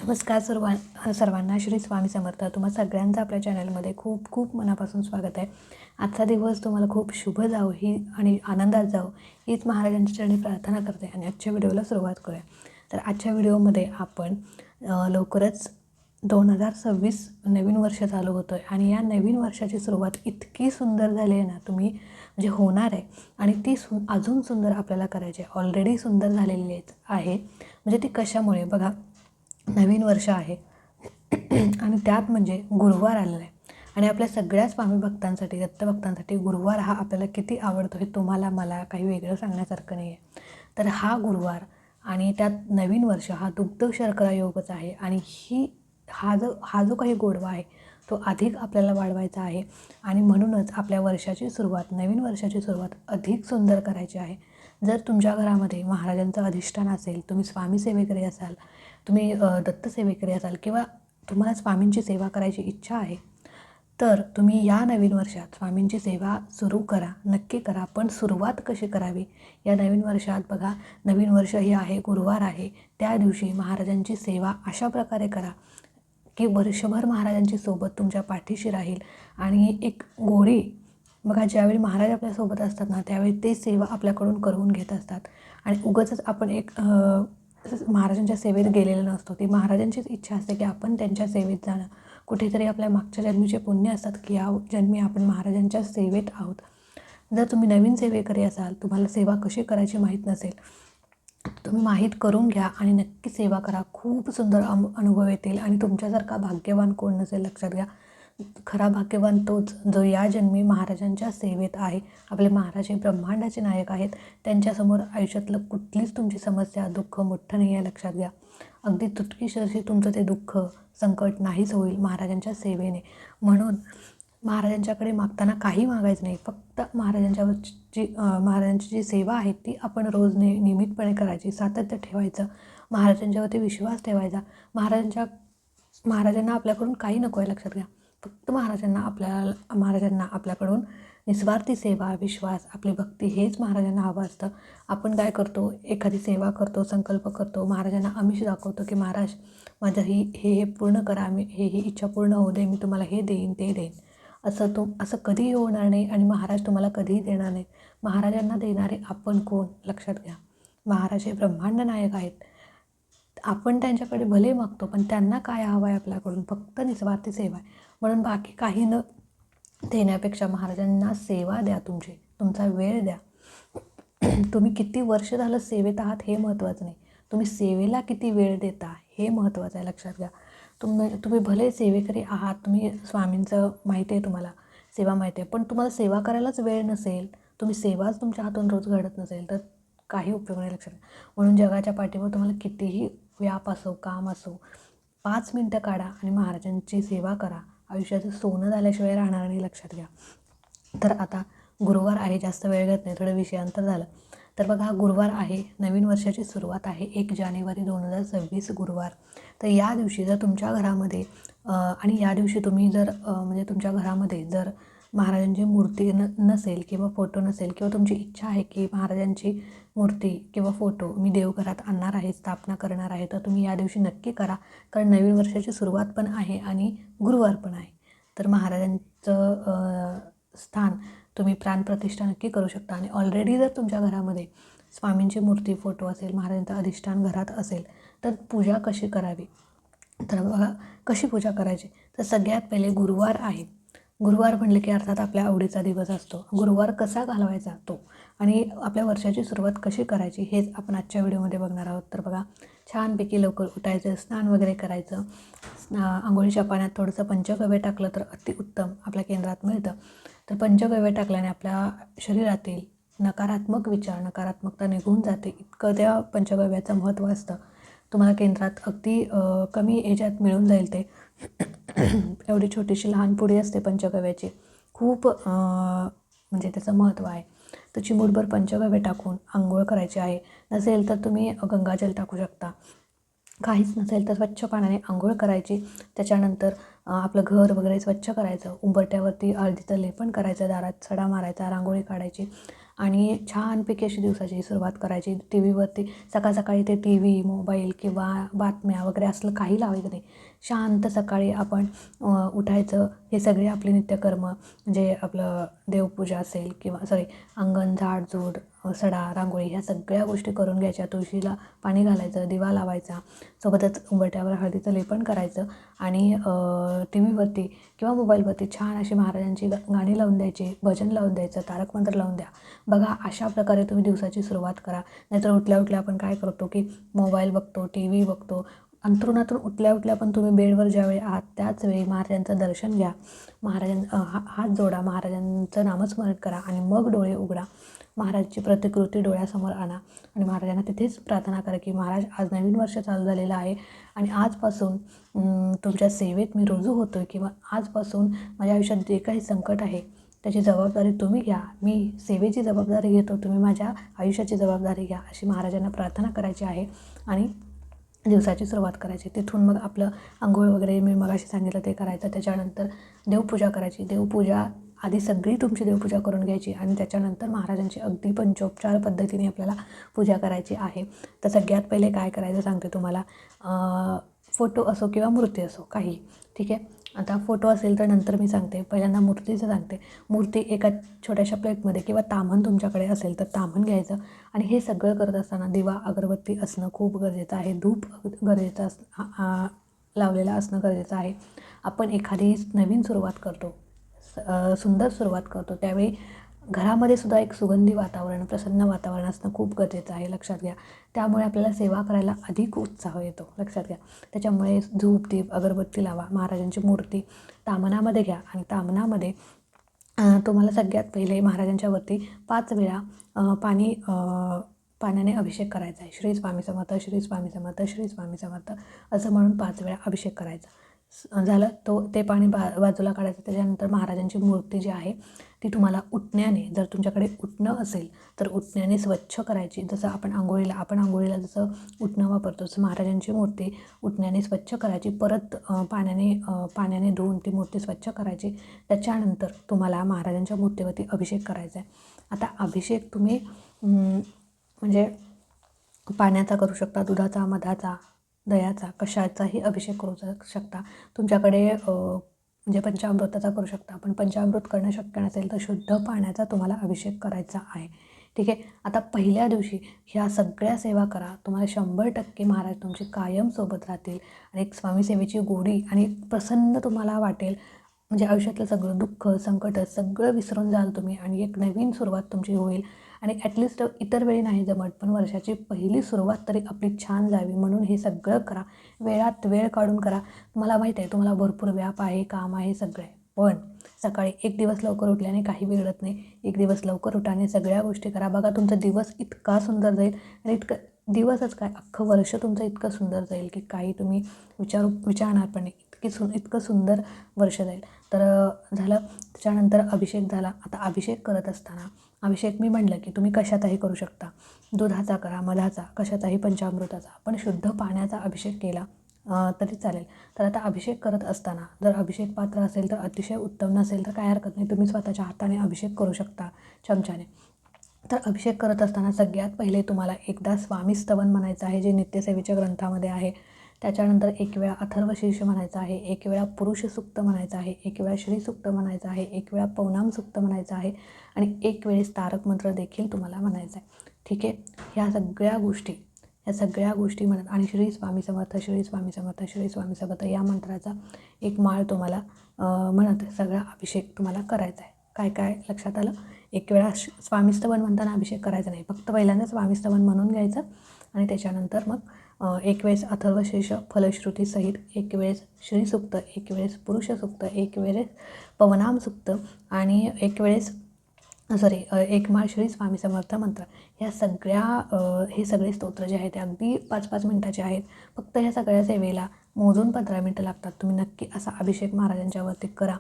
नमस्कार सर्वांना श्री स्वामी समर्थ. तुम्हा सगळ्यांचं आपल्या चॅनलमध्ये खूप खूप मनापासून स्वागत आहे. आजचा दिवस तुम्हाला खूप शुभ जावो ही आणि आनंदात जावो हीच महाराजांच्या चरणी प्रार्थना करते आणि आजच्या व्हिडिओला सुरुवात करूया. तर आजच्या व्हिडिओमध्ये आपण लवकरच 2026 नवीन वर्ष चालू होतं आहे आणि या नवीन वर्षाची सुरुवात इतकी सुंदर झाली आहे ना, तुम्ही म्हणजे होणार आहे आणि ती अजून सुंदर आपल्याला करायची आहे. ऑलरेडी सुंदर झालेली आहे. म्हणजे ती कशामुळे बघा, नवीन वर्ष आहे आणि त्यात म्हणजे गुरुवार आलेला आहे आणि आपल्या सगळ्या स्वामी भक्तांसाठी, दत्तभक्तांसाठी गुरुवार हा आपल्याला किती आवडतो हे तुम्हाला मला काही वेगळं सांगण्यासारखं नाही आहे. तर हा गुरुवार आणि त्यात नवीन वर्ष हा दुग्ध शर्करा योगच आहे आणि हा जो काही गोडवा आहे तो अधिक आपल्याला वाढवायचा आहे आणि म्हणूनच आपल्या वर्षाची सुरुवात, नवीन वर्षाची सुरुवात अधिक सुंदर करायची आहे. जर तुमच्या घरामध्ये महाराजांचं अधिष्ठान असेल, तुम्ही स्वामी सेवेकरी असाल, तुम्ही दत्तसेवेकरी असाल किंवा तुम्हाला स्वामींची सेवा करायची इच्छा आहे, तर तुम्ही या नवीन वर्षात स्वामींची सेवा सुरू करा, नक्की करा. पण सुरुवात कशी करावी या नवीन वर्षात? बघा, नवीन वर्ष हे आहे, गुरुवार आहे, त्या दिवशी महाराजांची सेवा अशा प्रकारे करा की वर्षभर महाराजांची सोबत तुमच्या पाठीशी राहील आणि एक गोडी. बघा, ज्यावेळी महाराज आपल्यासोबत असतात ना, त्यावेळी ते सेवा आपल्याकडून करून घेत असतात आणि उगाचच आपण महाराजांच्या सेवेत गेलेलं नसतो. ती महाराजांचीच इच्छा असते की आपण त्यांच्या सेवेत जाणं. कुठेतरी आपल्या मागच्या जन्मीचे पुण्य असतात की या जन्मी आपण महाराजांच्या सेवेत आहोत. जर तुम्ही नवीन सेवेकरी असाल, तुम्हाला सेवा कशी करायची माहीत नसेल, तुम्ही माहीत करून घ्या आणि नक्की सेवा करा. खूप सुंदर अनुभव येतील आणि तुमच्यासारखा भाग्यवान कोण नसेल. लक्षात घ्या, खरा भाग्यवान तोच जो या जन्मी महाराजांच्या सेवेत आहे. आपले महाराज हे ब्रह्मांडाचे नायक आहेत. त्यांच्यासमोर आयुष्यातलं कुठलीच तुमची समस्या, दुःख मोठं नाही आहे. लक्षात घ्या, अगदी तुटकीसरशी तुमचं ते दुःख, संकट नाहीच होईल महाराजांच्या सेवेने. म्हणून महाराजांच्याकडे मागताना काही मागायचं नाही. फक्त महाराजांची जी सेवा आहे ती आपण रोज नियमितपणे करायची, सातत्य ठेवायचं, महाराजांच्यावरती विश्वास ठेवायचा. महाराजांना आपल्याकडून काही नको आहे. लक्षात घ्या, फक्त महाराजांना आपल्याकडून निस्वार्थी सेवा, विश्वास, आपली भक्ती हेच महाराजांना हवं असतं. आपण काय करतो, एखादी सेवा करतो, संकल्प करतो, महाराजांना आमिष दाखवतो की महाराज माझं हे पूर्ण करा, ही इच्छा पूर्ण होऊ दे, मी तुम्हाला हे देईन, ते देईन. असं कधीही होणार नाही आणि महाराज तुम्हाला कधीही देणार नाहीत. महाराजांना देणारे आपण कोण? लक्षात घ्या, महाराज हे ब्रह्मांड नायक आहेत. आपण त्यांच्याकडे भले मागतो, पण त्यांना काय हवं आहे आपल्याकडून? फक्त निस्वार्थी सेवा आहे. म्हणून बाकी काही न देण्यापेक्षा महाराजांना सेवा द्या, तुमचा वेळ द्या. तुम्ही किती वर्ष झालं सेवेत आहात हे महत्त्वाचं नाही, तुम्ही सेवेला किती वेळ देता हे महत्त्वाचं आहे. लक्षात घ्या, तुम्ही भले सेवेकरी आहात, तुम्ही स्वामींचं माहिती आहे, तुम्हाला सेवा माहिती आहे, पण तुम्हाला सेवा करायलाच वेळ नसेल, तुम्ही सेवाच तुमच्या हातून रोज घडत नसेल, तर काही उपयोग नाही. लक्षात. म्हणून जगाच्या पाठीवर तुम्हाला कितीही व्याप असो, काम असो, 5 मिनटं काढा आणि महाराजांची सेवा करा. आयुष्याचं सोनं झाल्याशिवाय राहणार नाही. लक्षात घ्या. तर आता गुरुवार आहे, जास्त वेळ घेत नाही, थोडं विषयांतर झालं. तर बघा, गुरुवार आहे, नवीन वर्षाची सुरुवात आहे, 1 जानेवारी 2026 गुरुवार. तर या दिवशी जर तुमच्या घरामध्ये आणि या दिवशी तुम्ही जर म्हणजे तुमच्या घरामध्ये जर महाराजांची मूर्ती नसेल किंवा फोटो नसेल किंवा तुमची इच्छा आहे की महाराजांची मूर्ती किंवा फोटो मी देवघरात आणणार आहे, स्थापना करणार आहे, तर तुम्ही या दिवशी नक्की करा. कारण नवीन वर्षाची सुरुवात पण आहे आणि गुरुवार पण आहे. तर महाराजांचं स्थान तुम्ही प्राणप्रतिष्ठा नक्की करू शकता. आणि ऑलरेडी जर तुमच्या घरामध्ये स्वामींची मूर्ती, फोटो असेल, महाराजांचं अधिष्ठान घरात असेल, तर पूजा कशी करावी? तर बघा, कशी पूजा करायची? तर सगळ्यात पहिले गुरुवार आहे. गुरुवार म्हणले की अर्थात आपल्या आवडीचा दिवस असतो. गुरुवार कसा घालवायचा तो आणि आपल्या वर्षाची सुरुवात कशी करायची हेच आपण आजच्या व्हिडिओमध्ये बघणार आहोत. तर बघा, छानपैकी लवकर उठायचं, स्नान वगैरे करायचं, आंघोळीच्या पाण्यात थोडंसं पंचगव्य टाकलं तर अतिउत्तम, आपल्या केंद्रात मिळतं. तर पंचगव्य टाकल्याने आपल्या शरीरातील नकारात्मक विचार, नकारात्मकता निघून जाते, इतकं त्या पंचगव्याचं महत्त्व असतं. तुम्हाला केंद्रात अगदी कमी ह्याच्यात मिळून जाईल ते. एवढी छोटीशी लहान पुडी असते पंचगव्याची, खूप म्हणजे त्याचं महत्त्व आहे. तर चिमूटभर पंचगव्य टाकून आंघोळ करायची आहे. नसेल तर तुम्ही गंगाजल टाकू शकता. काहीच नसेल तर स्वच्छ पाण्याने आंघोळ करायची. त्याच्यानंतर आपलं घर वगैरे स्वच्छ करायचं, उंबरट्यावरती हळदीचं लेपन करायचं, दारात सडा मारायचा, रांगोळी काढायची आणि छानपैकी अशी दिवसाची सुरुवात करायची. टी व्हीवरती सकाळी ते टी व्ही, मोबाईल किंवा बातम्या वगैरे असलं काही लावायचं नाही. शांत सकाळी आपण उठायचं. हे सगळे आपले नित्यकर्म म्हणजे आपलं देवपूजा असेल किंवा अंगण झाडझूड, सडा रांगोळी ह्या सगळ्या गोष्टी करून घ्यायच्या. तुळशीला पाणी घालायचं, दिवा लावायचा, सोबतच उंबरठ्यावर हळदीचं लेपन करायचं आणि टी व्हीवरती किंवा मोबाईलवरती छान अशी महाराजांची गाणी लावून द्यायची, भजन लावून द्यायचं, तारक मंत्र लावून द्या. बघा अशा प्रकारे तुम्ही दिवसाची सुरुवात करा. नाहीतर उठल्या आपण काय करतो की मोबाईल बघतो, टी व्ही बघतो. अंथरुणातून उठल्या पण तुम्ही बेडवर ज्यावेळी आहात त्याच वेळी महाराजांचं दर्शन घ्या. हात जोडा, महाराजांचं नामस्मरण करा आणि मग डोळे उघडा. महाराजची प्रतिकृती डोळ्यासमोर आणा आणि महाराजांना तिथेच प्रार्थना करा की महाराज, आज नवीन वर्ष चालू झालेलं आहे आणि आजपासून तुमच्या सेवेत मी रुजू होतो आहे किंवा आजपासून माझ्या आयुष्यात जे काही संकट आहे त्याची जबाबदारी तुम्ही घ्या. मी सेवेची जबाबदारी घेतो, तुम्ही माझ्या आयुष्याची जबाबदारी घ्या, अशी महाराजांना प्रार्थना करायची आहे आणि दिवसाची सुरुवात करायची. तिथून मग आपलं अंघोळ वगैरे मी मगाशी सांगितलं ते करायचं. त्याच्यानंतर देवपूजा करायची. देवपूजा आधी सगळी तुमची देवपूजा करून घ्यायची आणि त्याच्यानंतर महाराजांची अगदी पंचोपचार पद्धतीने आपल्याला पूजा करायची आहे. तर सगळ्यात पहिले काय करायचं सांगते तुम्हाला. फोटो असो किंवा मूर्ती असो काही, ठीक आहे. आता फोटो असेल तर नंतर मी सांगते, पहिल्यांदा मूर्तीचं सांगते. मूर्ती एका छोट्याशा प्लेटमध्ये किंवा ताम्हण तुमच्याकडे असेल तर ताम्हण घ्यायचं आणि हे सगळं करत असताना दिवा अगरबत्ती असणं खूप गरजेचं आहे. धूप गरजेचं लावलेलं असणं गरजेचं आहे. आपण एखादी नवीन सुरुवात करतो, सुंदर सुरुवात करतो, त्यावेळी घरामध्ये सुद्धा एक सुगंधी वातावरण, प्रसन्न वातावरण असणं खूप गरजेचं आहे, लक्षात घ्या. त्यामुळे आपल्याला सेवा करायला अधिक उत्साह येतो, लक्षात घ्या. त्याच्यामुळे धूप दीप अगरबत्ती लावा. महाराजांची मूर्ती ताम्हणामध्ये घ्या आणि ताम्हणामध्ये तुम्हाला सगळ्यात पहिले महाराजांच्या वरती 5 वेळा पाण्याने अभिषेक करायचा आहे. श्री स्वामी समर्थ, श्री स्वामी समर्थ, श्री स्वामी समर्थ असं म्हणून 5 वेळा अभिषेक करायचा. झालं, ते पाणी बाजूला काढायचं. त्याच्यानंतर महाराजांची मूर्ती जी आहे ती तुम्हाला उटण्याने, जर तुमच्याकडे उटणं असेल तर उटण्याने स्वच्छ करायची. जसं आपण आंघोळीला जसं उटणं वापरतो तसं महाराजांची मूर्ती उटण्याने स्वच्छ करायची. परत पाण्याने धुवून ती मूर्ती स्वच्छ करायची. त्याच्यानंतर तुम्हाला महाराजांच्या मूर्तीवरती अभिषेक करायचा आहे. आता अभिषेक तुम्ही म्हणजे पाण्याचा करू शकता, दुधाचा, मधाचा, दह्याचा, कशाचाही अभिषेक करू शकता. तुमच्याकडे म्हणजे पंचामृताचा करू शकता. पण पंचामृत करणं शक्य नसेल तर शुद्ध पाण्याचा तुम्हाला अभिषेक करायचा आहे, ठीक आहे. आता पहिल्या दिवशी ह्या सगळ्या सेवा करा. तुम्हाला 100% महाराज तुमची कायम सोबत राहतील आणि एक स्वामी सेवेची गोडी आणि प्रसन्न तुम्हाला वाटेल. म्हणजे आयुष्यातलं सगळं दुःख, संकट सगळं विसरून जाल तुम्ही आणि एक नवीन सुरुवात तुमची होईल. आणि ॲटलिस्ट इतर वेळी नाही जमत पण वर्षाची पहिली सुरुवात तरी आपली छान जावी म्हणून हे सगळं करा. वेळात वेळ काढून करा. मला माहीत आहे तुम्हाला भरपूर व्याप आहे, काम आहे, सगळं आहे. पण सकाळी एक दिवस लवकर उठल्याने काही बिघडत नाही. एक दिवस लवकर उठाने सगळ्या गोष्टी करा. बघा तुमचा दिवस इतका सुंदर जाईल आणि दिवसच काय अख्खं वर्ष तुमचं इतकं सुंदर जाईल की काही तुम्ही विचारणार पण नाही. इतकं सुंदर वर्ष जाईल. तर झालं. त्याच्यानंतर अभिषेक झाला. आता अभिषेक करत असताना अभिषेक मी म्हटलं की तुम्ही कशाचाही करू शकता. दुधाचा करा, मधाचा, कशाचाही, पंचामृताचा. पण शुद्ध पाण्याचा अभिषेक केला तरी चालेल. तर आता अभिषेक करत असताना जर अभिषेक पात्र असेल तर अतिशय उत्तम, नसेल तर काय हरकत नाही, तुम्ही स्वतःच्या हाताने अभिषेक करू शकता चमच्याने. तर अभिषेक करत असताना सगळ्यात पहिले तुम्हाला एकदा स्वामी स्तवन म्हणायचं आहे जे नित्यसेवेच्या ग्रंथामध्ये आहे. त्याच्यानंतर एक वेळा अथर्व शीर्ष म्हणायचं आहे, एक वेळा पुरुष सूक्त म्हणायचं आहे, एक वेळा श्री सूक्त म्हणायचं आहे, एक वेळा पवनाम सूक्त म्हणायचं आहे आणि एक वेळेस तारक मंत्र देखील तुम्हाला म्हणायचं आहे, ठीक आहे. ह्या सगळ्या गोष्टी म्हणत आणि श्री स्वामी समर्थ, श्री स्वामी समर्थ, श्री स्वामी समर्थ या मंत्राचा एक माळ तुम्हाला म्हणत सगळा अभिषेक तुम्हाला करायचा आहे. काय लक्षात आलं. एक वेळा स्वामीस्तवन म्हणताना अभिषेक करायचा नाही, फक्त पहिल्यांदा स्वामीस्तवन म्हणून घ्यायचं आणि त्याच्यानंतर मग एक वेळेस अथर्वशीर्ष फलश्रुतीसहित, एक वेळेस श्रीसूक्त, एक वेळेस पुरुष सूक्त, एक वेळेस पवनाम सूक्त आणि एक वेळेस एक माळ श्री स्वामी समर्थ मंत्र. ह्या हे सगळे स्तोत्र जे आहेत ते अगदी 5-5 मिनटाचे आहेत. फक्त ह्या सगळ्या सेवेला मोजून 15 मिनटं लागतात. तुम्ही नक्की असा अभिषेक महाराजांच्यावरती करा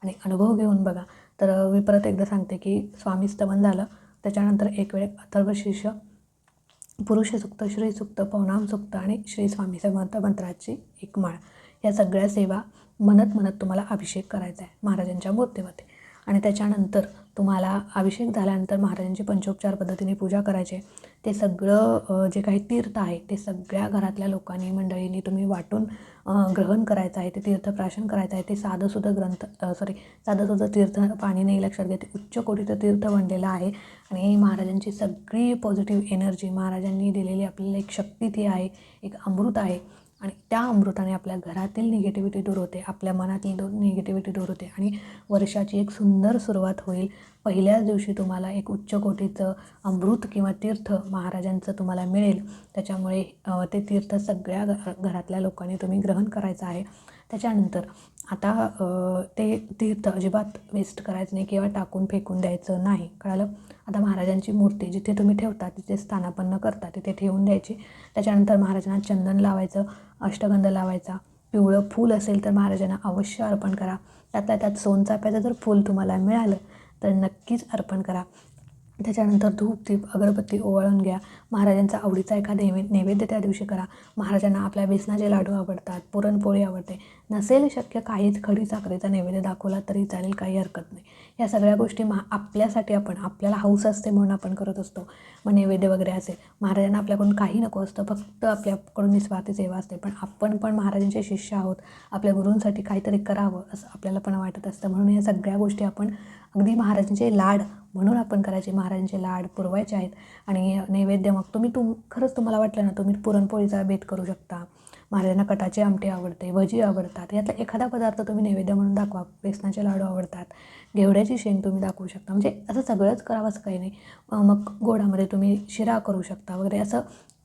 आणि अनुभव घेऊन बघा. तर मी परत एकदा सांगते की स्वामी स्तवन झालं, त्याच्यानंतर एक वेळ अथर्वशीर्ष, पुरुष सूक्त, श्री सूक्त, पवनाम सूक्त आणि श्री स्वामी समर्थ मंत्राची एक माळ. या सगळ्या सेवा म्हणत तुम्हाला अभिषेक करायचा आहे महाराजांच्या मूर्तीवरती. आणि त्याच्यानंतर तुम्हाला अभिषेक झाल्यानंतर महाराजांची पंचोपचार पद्धतीने पूजा करायचे. ते सगळं जे काही तीर्थ आहे ते सगळ्या घरातल्या लोकांनी मंडळींनी तुम्ही वाटून ग्रहण करायचं आहे. ते तीर्थप्राशन करायचं आहे. ते साधंसुद्धा तीर्थ पाणी नाही, लक्षात घ्या. ते उच्च कोटीचं तीर्थ बनलेलं आहे आणि महाराजांची सगळी पॉझिटिव्ह एनर्जी, महाराजांनी दिलेली आपल्याला एक शक्ती ती आहे, एक अमृत आहे आणि त्या अमृताने आपल्या घरातील निगेटिव्हिटी दूर होते, आपल्या मनातील निगेटिव्हिटी दूर होते आणि वर्षाची एक सुंदर सुरुवात होईल. पहिल्याच दिवशी तुम्हाला एक उच्च कोटीचं अमृत किंवा तीर्थ महाराजांचं तुम्हाला मिळेल. त्याच्यामुळे ते तीर्थ सगळ्या घरातल्या लोकांनी तुम्ही ग्रहण करायचं आहे. त्याच्यानंतर आता ते तीर्थ अजिबात वेस्ट करायचं नाही किंवा टाकून फेकून द्यायचं नाही, कळालं. आता महाराजांची मूर्ती जिथे तुम्ही ठेवता, तिथे स्थानापन्न करता, तिथे ठेवून द्यायची. त्याच्यानंतर महाराजांना चंदन लावायचं, अष्टगंध लावायचा. पिवळं फूल असेल तर महाराजांना अवश्य अर्पण करा. त्यातल्या त्यात सोनचाफ्याचं जर फूल तुम्हाला मिळालं तर नक्कीच अर्पण करा. त्याच्यानंतर धूप दीप अगरबत्ती ओवाळून घ्या. महाराजांचा आवडीचा एखादा नैवेद्य त्या दिवशी करा. महाराजांना आपल्या बेसनाचे लाडू आवडतात, पुरणपोळी आवडते. नसेल शक्य काहीच खडी साखरेचा नैवेद्य दाखवला तरी चालेल, काही हरकत नाही. या सगळ्या गोष्टी आपल्यासाठी आपल्याला हौस असते म्हणून आपण करत असतो. मग नैवेद्य वगैरे असेल, महाराजांना आपल्याकडून काही नको असतं, फक्त आपल्याकडून निस्वार्थी सेवा असते. पण आपण पण महाराजांचे शिष्य आहोत, आपल्या गुरूंसाठी काहीतरी करावं असं आपल्याला पण वाटत असतं. म्हणून या सगळ्या गोष्टी आपण अगदी महाराजांचे लाड म्हणून आपण करायचे, महाराजांचे लाड पुरवायचे आहेत. आणि नैवेद्य मग खरंच तुम्हाला वाटलं ना, तुम्ही पुरणपोळीचा बेत करू शकता. महाराजांना कटाचे आमटे आवडते, भजी आवडतात, यातला एखादा पदार्थ तुम्ही नैवेद्य म्हणून दाखवा. बेसनाचे लाडू आवडतात, घेवड्याची शेंग तुम्ही दाखवू शकता. म्हणजे असं सगळंच करावं असं काही नाही. मग गोडामध्ये तुम्ही शिरा करू शकता वगैरे. असं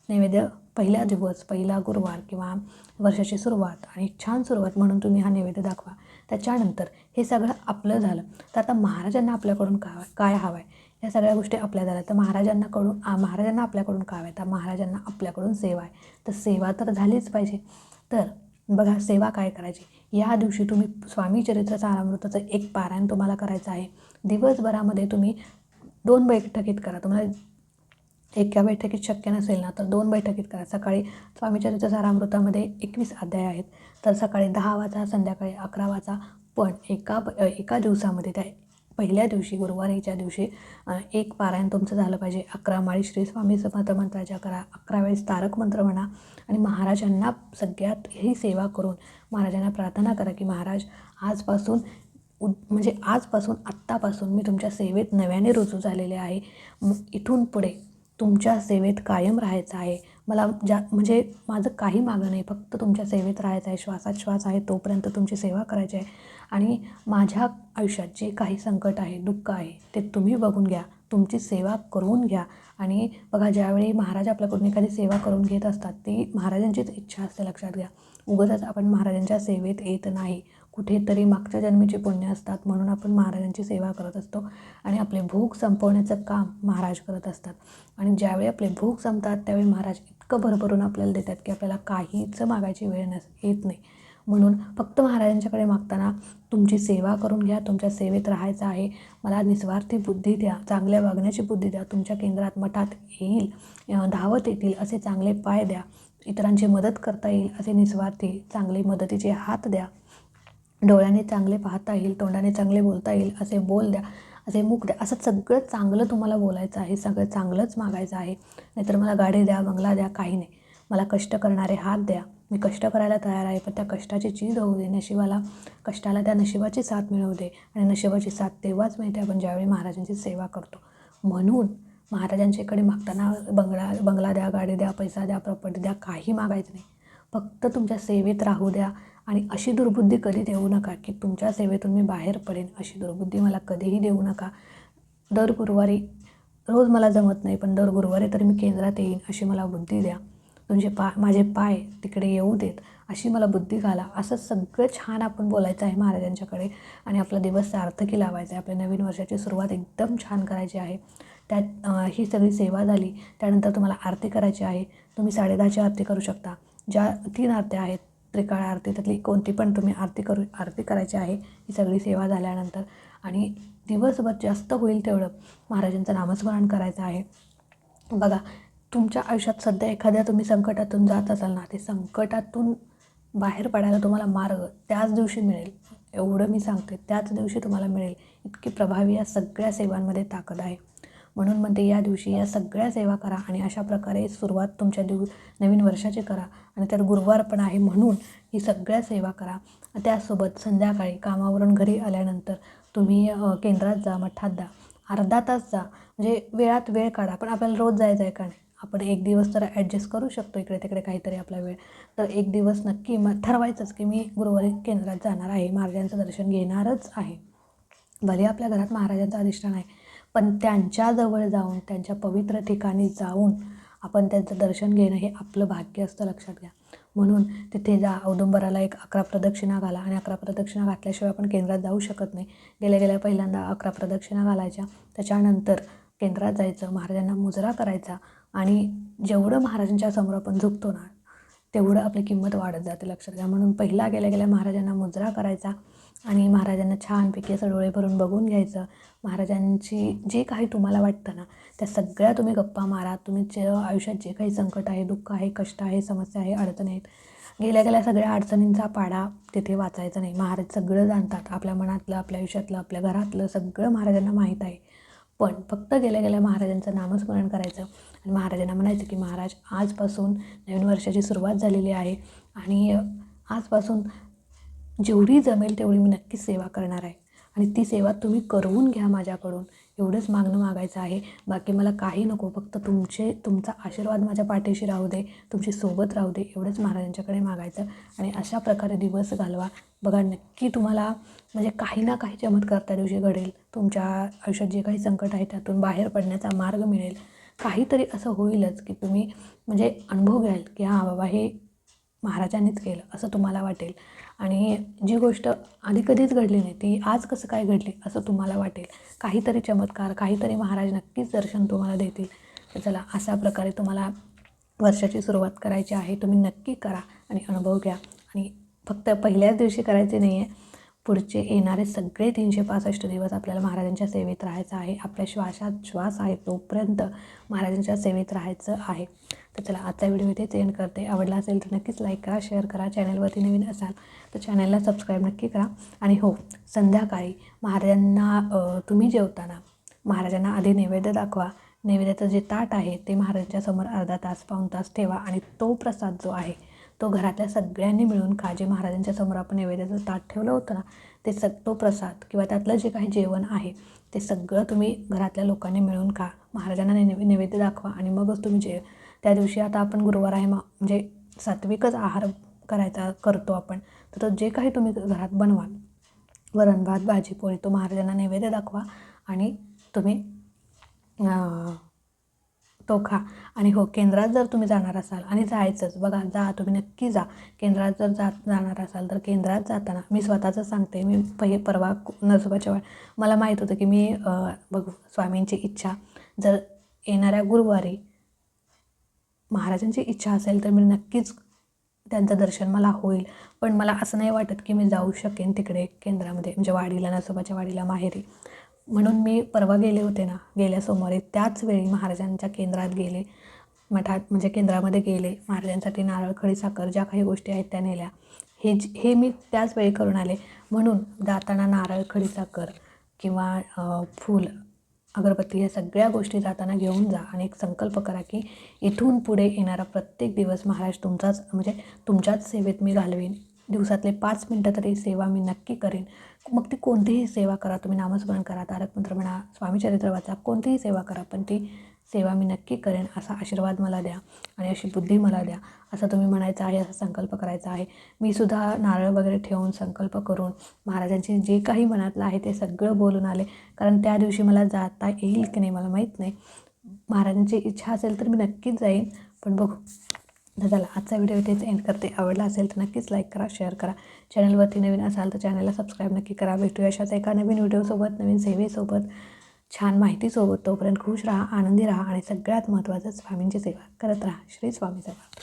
नैवेद्य पहिला दिवस, पहिला गुरुवार किंवा वर्षाची सुरुवात आणि छान सुरुवात म्हणून तुम्ही हा नैवेद्य दाखवा. त्याच्यानंतर हे सगळं आपलं झालं. तर आता महाराजांना आपल्याकडून काय हवं आहे, या सगळ्या गोष्टी आपल्या झाल्या. तर महाराजांना आपल्याकडून काय आहे, तर महाराजांना आपल्याकडून सेवा आहे. तर सेवा तर झालीच पाहिजे. तर बघा, सेवा काय करायची. या दिवशी तुम्ही स्वामी चरित्र सारामृताचं एक पारायण तुम्हाला करायचं आहे. दिवसभरामध्ये तुम्ही 2 बैठकीत करा. तुम्हाला एका बैठकीत शक्य नसेल ना, तर 2 बैठकीत करा. सकाळी स्वामीचरित्र सारामृतामध्ये 21 अध्याय आहेत, तर सकाळी 10 वाचा, संध्याकाळी 11 वाचा. पण एका दिवसामध्ये त्या पहिल्या दिवशी गुरुवारीच्या दिवशी एक पारायण तुमचं झालं पाहिजे. 11 माळी श्री स्वामी समर्थ मंत्राच्या करा, 11 वेळेस तारक मंत्र म्हणा आणि महाराजांना सगळ्यात ही सेवा करून महाराजांना प्रार्थना करा की महाराज आत्तापासून मी तुमच्या सेवेत नव्याने रुजू झालेले आहे. इथून पुढे तुमच्या सेवेत कायम राहायचं आहे. मला म्हणजे माझं काही मागं नाही, फक्त तुमच्या सेवेत राहायचं आहे. श्वासात श्वास आहे तोपर्यंत तुमची सेवा करायची आहे. आणि माझ्या आयुष्यात जे काही संकट आहे, दुःख आहे, ते तुम्ही बघून घ्या, तुमची सेवा करून घ्या. आणि बघा, ज्यावेळी महाराज आपल्याकडून एखादी सेवा करून घेत असतात, ती महाराजांचीच इच्छा असते, लक्षात घ्या. उगाचच आपण महाराजांच्या सेवेत येत नाही, कुठेतरी मागच्या जन्मीचे पुण्य असतात म्हणून आपण महाराजांची सेवा करत असतो. आणि आपले भूक संपवण्याचं काम महाराज करत असतात. आणि ज्यावेळी आपले भूक संपतात त्यावेळी महाराज इतकं भरभरून आपल्याला देतात की आपल्याला काहीच मागायची वेळ येत नाही. म्हणून फक्त महाराजांच्याकडे मागताना तुमची सेवा करून घ्या, तुमच्या सेवेत राहायचं आहे. मला निस्वार्थी बुद्धी द्या, चांगल्या वागण्याची बुद्धी द्या. तुमच्या केंद्रात मठात येईल, धावत येतील असे चांगले पाय द्या. इतरांची मदत करता येईल असे निस्वार्थी चांगले मदतीचे हात द्या. डोळ्याने चांगले पाहता येईल, तोंडाने चांगले बोलता येईल असे बोल द्या, असे मुख द्या. असं सगळं चांगलं तुम्हाला बोलायचं आहे, सगळं चांगलंच मागायचं आहे. नाहीतर मला गाडी द्या, बंगला द्या, काही नाही. मला कष्ट करणारे हात द्या, मी कष्ट करायला तयार आहे, पण त्या कष्टाची चीज होऊ दे. कष्टाला त्या नशिबाची साथ मिळवू दे. आणि नशिबाची साथ तेव्हाच मिळते आपण ज्यावेळी महाराजांची सेवा करतो. म्हणून महाराजांच्याकडे मागताना बंगला द्या, गाडी द्या, पैसा द्या, प्रॉपर्टी द्या, काही मागायचं नाही. फक्त तुमच्या सेवेत राहू द्या. आणि अशी दुर्बुद्धी कधी देऊ नका की तुमच्या सेवेतून मी बाहेर पडेन, अशी दुर्बुद्धी मला कधीही देऊ नका. दर गुरुवारी, रोज मला जमत नाही पण दर गुरुवारी तरी मी केंद्रात येईन अशी मला बुद्धी द्या. माझे पाय तिकडे येऊ देत अशी मला बुद्धी घाला. असं सगळं छान आपण बोलायचं आहे महाराजांच्याकडे आणि आपला दिवस सार्थकी लावायचा आहे. आपल्या नवीन वर्षाची सुरुवात एकदम छान करायची आहे. त्यात ही सगळी सेवा झाली. त्यानंतर तुम्हाला आरती करायची आहे. तुम्ही 10:30ची आरती करू शकता. ज्या 3 आरत्या आहेत, त्रिकाळ आरती, त्यातली कोणती पण तुम्ही आरती करायची आहे ही सगळी सेवा झाल्यानंतर. आणि दिवसभर जास्त होईल तेवढं महाराजांचं नामस्मरण करायचं आहे. बघा, तुमच्या आयुष्यात सध्या एखाद्या तुम्ही संकटातून जात असाल ना, ते संकटातून बाहेर पडायला तुम्हाला मार्ग त्याच दिवशी मिळेल, एवढं मी सांगते. त्याच दिवशी तुम्हाला मिळेल. इतकी प्रभावी या सगळ्या सेवांमध्ये ताकद आहे. म्हणून म्हणते या दिवशी या सगळ्या सेवा करा आणि अशा प्रकारे सुरुवात तुमच्या नवीन वर्षाची करा. आणि त्यात गुरुवार पण आहे म्हणून ही सगळ्या सेवा करा. त्यासोबत संध्याकाळी कामावरून घरी आल्यानंतर तुम्ही केंद्रात जा, मठात जा, अर्धा तास जा, म्हणजे वेळात वेळ काढा. पण आपल्याला रोज जायचं आहे का नाही, आपण एक दिवस तर ॲडजस्ट करू शकतो इकडे तिकडे काहीतरी आपला वेळ. तर एक दिवस नक्की ठरवायचंच की मी गुरुवारी केंद्रात जाणार आहे, महाराजांचं दर्शन घेणारच आहे. भले आपल्या घरात महाराजांचं अधिष्ठान आहे, पण त्यांच्याजवळ जाऊन, त्यांच्या पवित्र ठिकाणी जाऊन आपण त्यांचं दर्शन घेणं हे आपलं भाग्य असतं, लक्षात घ्या. म्हणून तिथे जा, औदुंबराला एक 11 प्रदक्षिणा घाला. आणि 11 प्रदक्षिणा घातल्याशिवाय आपण केंद्रात जाऊ शकत नाही. गेल्या पहिल्यांदा 11 प्रदक्षिणा घालायच्या, त्याच्यानंतर केंद्रात जायचं, महाराजांना मुजरा करायचा. आणि जेवढं महाराजांच्या समोर आपण झुकतो ना, तेवढं आपली किंमत वाढत जाते, लक्षात घ्या. म्हणून पहिला गेल्या महाराजांना मुजरा करायचा आणि महाराजांना छानपैकी असं डोळे भरून बघून घ्यायचं. महाराजांची जे काही तुम्हाला वाटतं ना, त्या सगळ्या तुम्ही गप्पा मारा. तुमच्या आयुष्यात जे काही संकट आहे, दुःख आहे, कष्ट आहे, समस्या आहे, अडचणी आहेत, गेल्या सगळ्या अडचणींचा पाढा तिथे वाचायचा नाही. महाराज सगळं जाणतात, आपल्या मनातलं, आपल्या आयुष्यातलं, आपल्या घरातलं सगळं महाराजांना माहीत आहे. पण फक्त गेल्या महाराजांचं नामस्मरण करायचं आणि महाराजांना म्हणायचं की महाराज, आजपासून नवीन वर्षाची सुरुवात झालेली आहे आणि आजपासून जेवढी जमेल तेवढी मी नक्कीच सेवा करणार आहे आणि ती सेवा तुम्ही करवून घ्या माझ्याकडून, एवढंच मागायचं आहे. बाकी मला काही नको, फक्त तुमचा आशीर्वाद माझ्या पाठीशी राहू दे, तुमची सोबत राहू दे, एवढंच महाराजांच्याकडे मागायचं. आणि अशा प्रकारे दिवस घालवा. बघा, नक्की तुम्हाला म्हणजे काही ना काही चमत्कार त्या दिवशी घडेल. तुमच्या आयुष्यात जे काही संकट आहे त्यातून बाहेर पडण्याचा मार्ग मिळेल. काहीतरी असं होईलच की तुम्ही म्हणजे अनुभव घ्याल की हां बाबा, हे महाराजांनीच केलं असं तुम्हाला वाटेल. आणि जी गोष्ट आधी कधीच घडली नाही ती आज कसं काय घडली असं तुम्हाला वाटेल. काहीतरी चमत्कार, काहीतरी महाराज नक्कीच दर्शन तुम्हाला देतील. तर चला, अशा प्रकारे तुम्हाला वर्षाची सुरुवात करायची आहे. तुम्ही नक्की करा आणि अनुभव घ्या. आणि फक्त पहिल्याच दिवशी करायचे नाही आहे, पुढचे येणारे सगळे 365 दिवस आपल्याला महाराजांच्या सेवेत राहायचं आहे. आपल्या श्वासात श्वास आहे तोपर्यंत महाराजांच्या सेवेत राहायचं आहे. तर चला, आजचा व्हिडिओ इथेच एंड करते. आवडला असेल तर नक्कीच लाईक करा, शेअर करा. चॅनलवरती नवीन असाल तर चॅनलला सबस्क्राईब नक्की करा. आणि हो, संध्याकाळी महाराजांना तुम्ही जेवताना महाराजांना आधी नैवेद्य दाखवा. नैवेद्याचं जे ताट आहे ते महाराजांच्या समोर अर्धा तास, पाऊण तास ठेवा आणि तो प्रसाद जो आहे तो घरातल्या सगळ्यांनी मिळून खा. जे महाराजांच्या समोर आपण नैवेद्याचं ताट ठेवलं होतं ना, ते तो प्रसाद किंवा त्यातलं जे काही जेवण आहे ते सगळं तुम्ही घरातल्या लोकांनी मिळून खा. महाराजांना नैवेद्य दाखवा आणि मगच तुम्ही त्या दिवशी, आता आपण गुरुवार आहे म्हणजे सात्विकच आहार करतो आपण, तर जे काही तुम्ही घरात बनवाल, वरण भात भाजी पोळी, तो महाराजांना नैवेद्य दाखवा आणि तुम्ही तो खा. आणि हो, केंद्रात जर तुम्ही जाणार असाल आणि जायचंच, बघा, तुम्ही नक्की जा. केंद्रात जर जाणार असाल तर केंद्रात जाताना मी स्वतःचं सांगते, मी परवा नरसोबाच्या मला माहीत होतं की मी बघू स्वामींची इच्छा जर येणाऱ्या गुरुवारी महाराजांची इच्छा असेल तर मी नक्कीच त्यांचं दर्शन मला होईल. पण मला असं नाही वाटत की मी जाऊ शकेन तिकडे केंद्रामध्ये, म्हणजे वाडीला, नरसोबाच्या वाडीला माहेरी. म्हणून मी परवा गेले होते ना, गेल्या सोमवारी, त्याच वेळी महाराजांच्या केंद्रात गेले, मठात म्हणजे केंद्रामध्ये गेले. महाराजांसाठी नारळ, खडी साखर, ज्या काही गोष्टी आहेत त्या नेल्या. हे मी त्याच वेळी करून आले. म्हणून जाताना नारळ, खडी साखर किंवा फूल, अगरबत्ती, या सगळ्या गोष्टी जाताना घेऊन जा आणि एक संकल्प करा की इथून पुढे येणारा प्रत्येक दिवस महाराज तुमच्याच सेवेत मी घालवीन. दिवसातले 5 मिनटं तरी सेवा मी नक्की करेन. मग ती कोणतीही सेवा करा, तुम्ही नामस्मरण करा, तारक मंत्र म्हणा, स्वामीचरित्र वाचा, कोणतीही सेवा करा, पण ती सेवा मी नक्की करेन. असा आशीर्वाद मला द्या आणि अशी बुद्धी मला द्या, असं तुम्ही म्हणायचं आहे, असा संकल्प करायचा आहे. मी सुद्धा नारळ वगैरे ठेवून संकल्प करून महाराजांचे जे काही मनातलं आहे ते सगळं बोलून आले. कारण त्या दिवशी मला जाता येईल की नाही मला माहीत नाही. महाराजांची इच्छा असेल तर मी नक्कीच जाईन, पण बघू. तर चला, आजचा व्हिडिओ इथेच एंड करते. आवडला असेल तर नक्कीच लाईक करा, शेअर करा. चॅनलवरती नवीन असाल तर चॅनलला सबस्क्राईब नक्की करा. भेटूया अशाच एका नवीन व्हिडिओसोबत, नवीन सेवेसोबत, छान माहितीसोबत. तोपर्यंत खुश राहा, आनंदी राहा आणि सगळ्यात महत्त्वाचं, स्वामींची सेवा करत राहा. श्री स्वामी समर्थ.